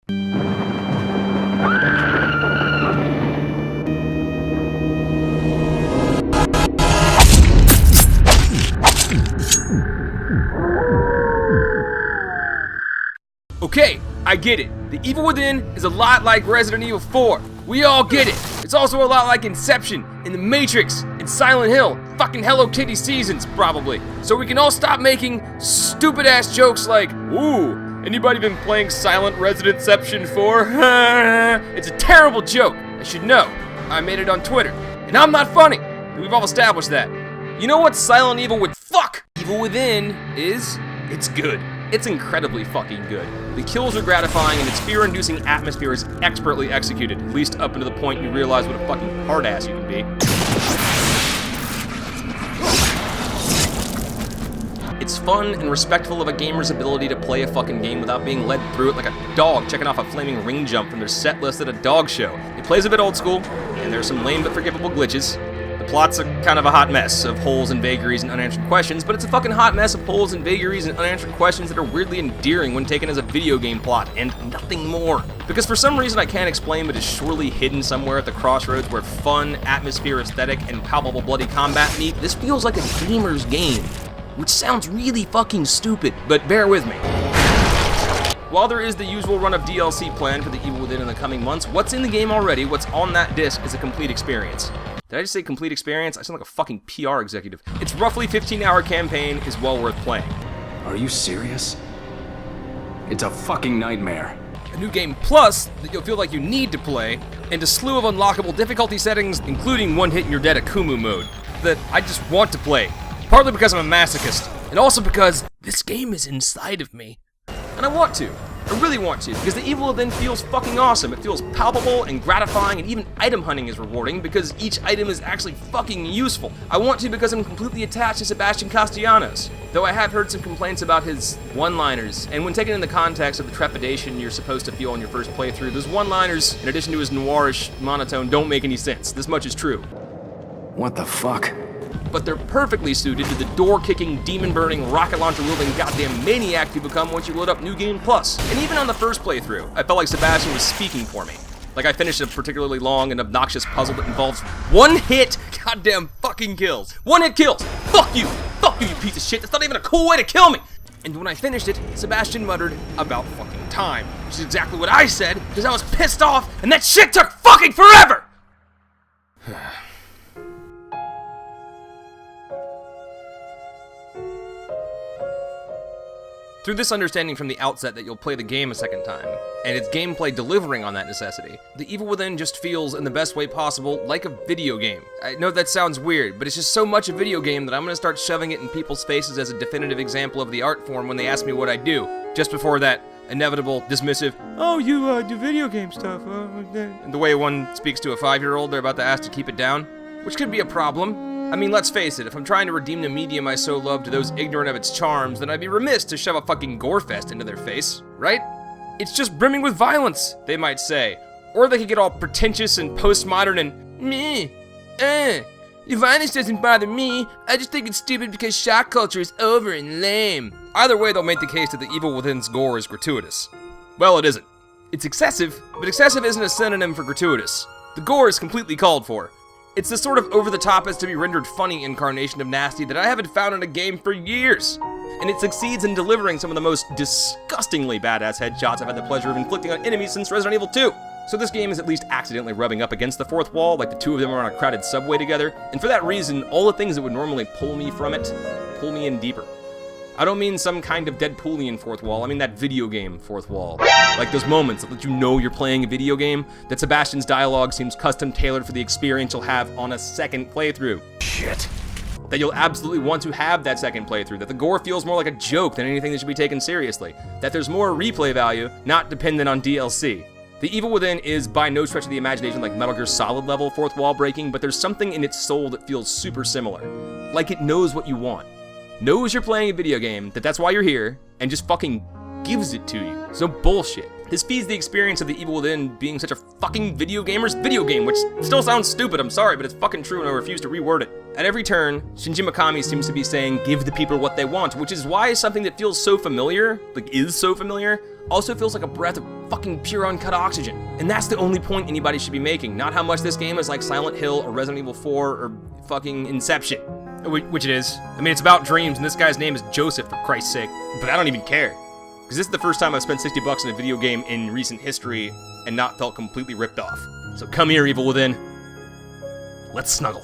Okay, I get it. The Evil Within is a lot like Resident Evil 4. We all get it. It's also a lot like Inception, and The Matrix, and Silent Hill, fucking Hello Kitty Seasons, probably. So we can all stop making stupid-ass jokes like, ooh, anybody been playing Silent Residentception 4? It's a terrible joke. I should know. I made it on Twitter. And I'm not funny. We've all established that. You know what Silent Evil would fuck? Evil Within is, it's good. It's incredibly fucking good. The kills are gratifying and its fear-inducing atmosphere is expertly executed, at least up until the point you realize what a fucking hard-ass you can be. It's fun and respectful of a gamer's ability to play a fucking game without being led through it like a dog checking off a flaming ring jump from their set list at a dog show. It plays a bit old school, and there's some lame but forgivable glitches. The plot's kind of a hot mess of holes and vagaries and unanswered questions, but it's a fucking hot mess of holes and vagaries and unanswered questions that are weirdly endearing when taken as a video game plot, and nothing more. Because for some reason I can't explain, but is surely hidden somewhere at the crossroads where fun, atmosphere, aesthetic, and palpable bloody combat meet, this feels like a gamer's game. Which sounds really fucking stupid, but bear with me. While there is the usual run of DLC planned for the Evil Within in the coming months, what's in the game already, what's on that disc, is a complete experience. Did I just say complete experience? I sound like a fucking PR executive. Its roughly 15-hour campaign is well worth playing. Are you serious? It's a fucking nightmare. A new game plus that you'll feel like you need to play, and a slew of unlockable difficulty settings, including one hit and you're dead Akumu mode, that I just want to play. Partly because I'm a masochist, and also because this game is inside of me. And I want to. I really want to, because the Evil Within feels fucking awesome. It feels palpable and gratifying, and even item hunting is rewarding because each item is actually fucking useful. I want to because I'm completely attached to Sebastian Castellanos, though I have heard some complaints about his one-liners, and when taken in the context of the trepidation you're supposed to feel on your first playthrough, those one-liners, in addition to his noirish monotone, don't make any sense. This much is true. What the fuck? But they're perfectly suited to the door-kicking, demon-burning, rocket launcher-wielding goddamn maniac you become once you load up New Game Plus. And even on the first playthrough, I felt like Sebastian was speaking for me. Like I finished a particularly long and obnoxious puzzle that involves one-hit goddamn fucking kills. One-hit kills! Fuck you! Fuck you, you piece of shit! That's not even a cool way to kill me! And when I finished it, Sebastian muttered, about fucking time. Which is exactly what I said, because I was pissed off, and that shit took fucking forever! Through this understanding from the outset that you'll play the game a second time, and its gameplay delivering on that necessity, the Evil Within just feels, in the best way possible, like a video game. I know that sounds weird, but it's just so much a video game that I'm gonna start shoving it in people's faces as a definitive example of the art form when they ask me what I do, just before that inevitable, dismissive, oh, you do video game stuff, and the way one speaks to a 5-year-old they're about to ask to keep it down, which could be a problem. I mean, let's face it, if I'm trying to redeem the medium I so love to those ignorant of its charms, then I'd be remiss to shove a fucking gore fest into their face, right? It's just brimming with violence, they might say. Or they could get all pretentious and postmodern and, the violence doesn't bother me, I just think it's stupid because shock culture is over and lame. Either way, they'll make the case that the Evil Within's gore is gratuitous. Well, it isn't. It's excessive, but excessive isn't a synonym for gratuitous. The gore is completely called for. It's the sort of over-the-top as to be rendered funny incarnation of nasty that I haven't found in a game for years. And it succeeds in delivering some of the most disgustingly badass headshots I've had the pleasure of inflicting on enemies since Resident Evil 2. So this game is at least accidentally rubbing up against the fourth wall, like the two of them are on a crowded subway together, and for that reason, all the things that would normally pull me from it, pull me in deeper. I don't mean some kind of Deadpoolian fourth wall, I mean that video game fourth wall. Like those moments that let you know you're playing a video game, that Sebastian's dialogue seems custom tailored for the experience you'll have on a second playthrough. Shit. That you'll absolutely want to have that second playthrough, that the gore feels more like a joke than anything that should be taken seriously, that there's more replay value, not dependent on DLC. The Evil Within is by no stretch of the imagination like Metal Gear Solid level fourth wall breaking, but there's something in its soul that feels super similar. Like it knows what you want. Knows you're playing a video game, that's why you're here, and just fucking gives it to you. So bullshit. This feeds the experience of the Evil Within being such a fucking video gamer's video game, which still sounds stupid, I'm sorry, but it's fucking true and I refuse to reword it. At every turn, Shinji Mikami seems to be saying, give the people what they want, which is why something that feels so familiar, like is so familiar, also feels like a breath of fucking pure uncut oxygen. And that's the only point anybody should be making, not how much this game is like Silent Hill or Resident Evil 4 or fucking Inception. Which it is. I mean, it's about dreams, and this guy's name is Joseph, for Christ's sake. But I don't even care. Because this is the first time I've spent $60 in a video game in recent history and not felt completely ripped off. So come here, Evil Within. Let's snuggle.